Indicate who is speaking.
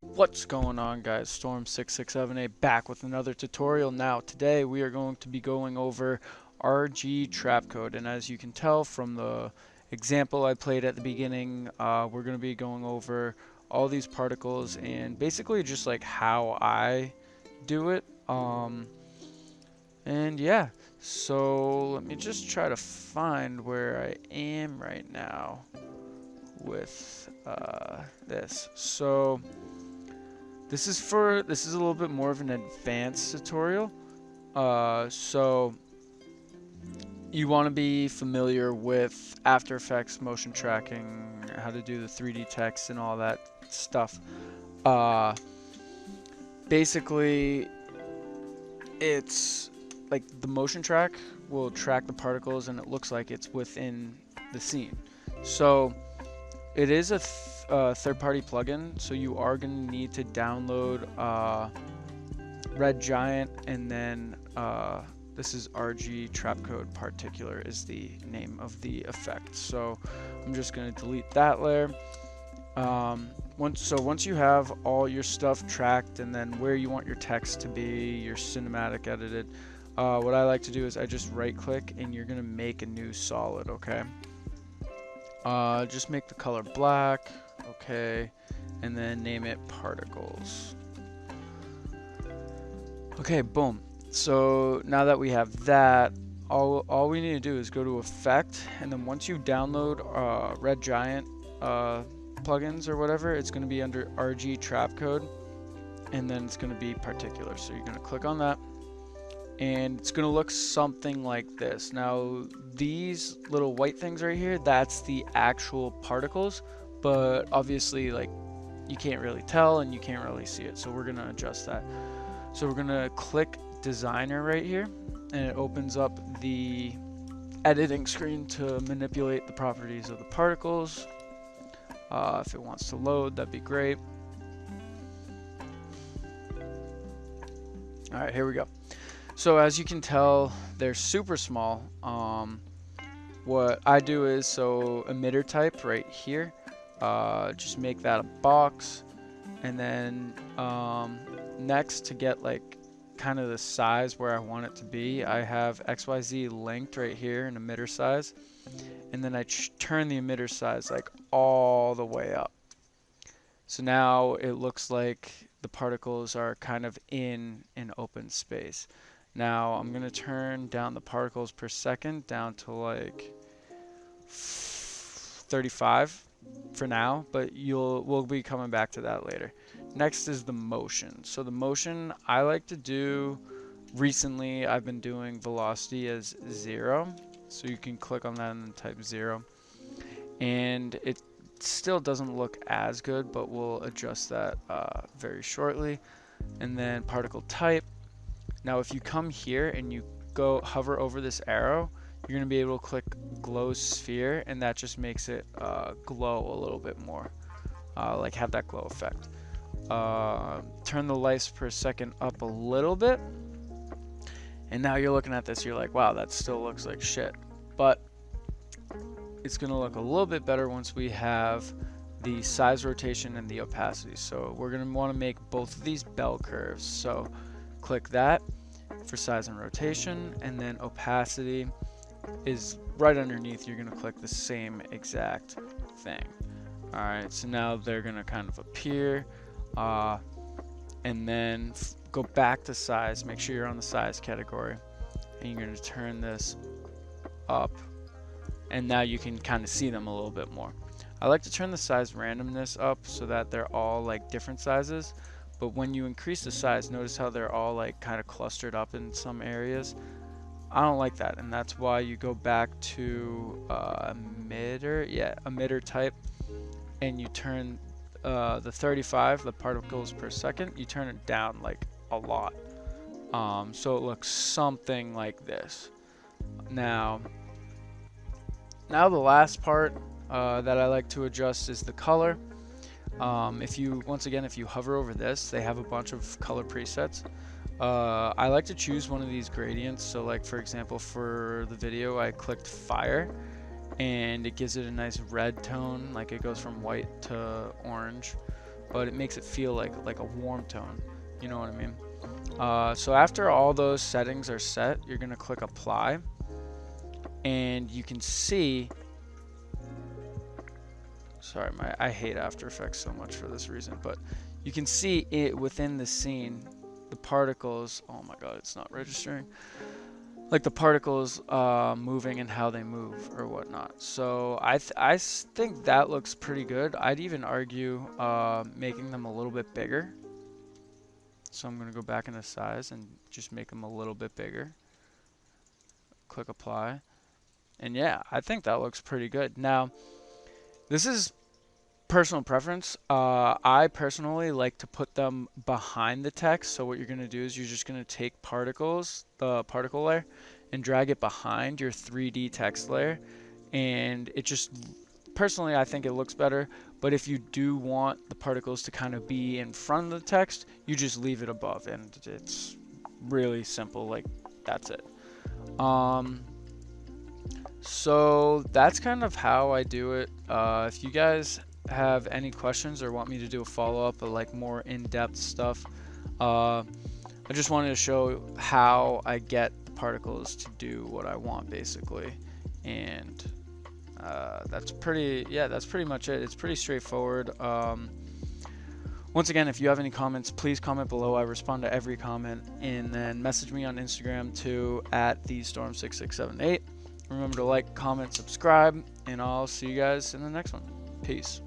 Speaker 1: What's going on, guys? Storm6678 back with another tutorial. Now today we are going to be going over RG Trapcode, and as you can tell from the example I played at the beginning, we're going to be going over all these particles and basically just like how I do it. And yeah, so let me just try to find where I am right now with this. So this is a little bit more of an advanced tutorial. So you want to be familiar with After Effects, motion tracking, how to do the 3D text and all that stuff. Basically, it's like the motion track will track the particles and it looks like it's within the scene. So it is a third-party plugin, so you are going to need to download Red Giant, and then this is RG Trapcode. Particulart is the name of the effect. So I'm just going to delete that layer. Once you have all your stuff tracked and then where you want your text to be, your cinematic edited, what I like to do is I just right-click and you're going to make a new solid, okay? Just make the color black, okay, and then name it particles. Okay, boom. So now that we have that, all we need to do is go to Effect, and then once you download Red Giant plugins or whatever, it's going to be under RG Trapcode, and then it's going to be Particulart. So you're going to click on that, and it's going to look something like this. Now these little white things right here, that's the actual particles, but obviously like you can't really tell and you can't really see it, so we're going to adjust that. So we're going to click Designer right here, and it opens up the editing screen to manipulate the properties of the particles. If it wants to load, that'd be great. Alright, here we go. So as you can tell, they're super small. What I do is, so emitter type right here, just make that a box, and then next, to get like kind of the size where I want it to be, I have XYZ linked right here in emitter size, and then I turn the emitter size like all the way up. So now it looks like the particles are kind of in an open space. Now I'm going to turn down the particles per second down to like 35 for now, but we'll be coming back to that later. Next is the motion. So the motion I like to do, recently I've been doing velocity as 0. So you can click on that and then type 0. And it still doesn't look as good, but we'll adjust that very shortly. And then particle type. Now if you come here and you go hover over this arrow, you're going to be able to click glow sphere, and that just makes it glow a little bit more, like have that glow effect. Turn the lights per second up a little bit, and now you're looking at this, you're like, wow, that still looks like shit. But it's going to look a little bit better once we have the size rotation and the opacity. So we're going to want to make both of these bell curves. So click that for size and rotation, and then opacity is right underneath. You're going to click the same exact thing. Alright, so now they're going to kind of appear, and then go back to size. Make sure you're on the size category, and you're going to turn this up, and now you can kind of see them a little bit more. I like to turn the size randomness up so that they're all like different sizes. But when you increase the size, notice how they're all like kind of clustered up in some areas. I don't like that, and that's why you go back to emitter type, and you turn the 35, the particles per second, you turn it down like a lot, so it looks something like this. Now the last part that I like to adjust is the color. If you hover over this, they have a bunch of color presets. I like to choose one of these gradients. So like for example, for the video I clicked fire, and it gives it a nice red tone, like it goes from white to orange, but it makes it feel like a warm tone, you know what I mean? So after all those settings are set, you're gonna click apply, and you can see, sorry, I hate After Effects so much for this reason, but you can see it within the scene, the particles, oh my god, it's not registering, like the particles moving and how they move or whatnot. So I think that looks pretty good. I'd even argue making them a little bit bigger. So I'm gonna go back into size and just make them a little bit bigger. Click apply. And yeah, I think that looks pretty good. Now, this is personal preference. I personally like to put them behind the text. So what you're gonna do is you're just gonna take particles, the particle layer, and drag it behind your 3D text layer. And it just, personally, I think it looks better. But if you do want the particles to kind of be in front of the text, you just leave it above, and it's really simple. Like, that's it. So that's kind of how I do it. If you guys have any questions or want me to do a follow-up or like more in-depth stuff, I just wanted to show how I get the particles to do what I want, basically. And that's pretty much it. It's pretty straightforward. Once again, if you have any comments, please comment below. I respond to every comment. And then message me on Instagram too, at thestorm6678. Remember to like, comment, subscribe, and I'll see you guys in the next one. Peace.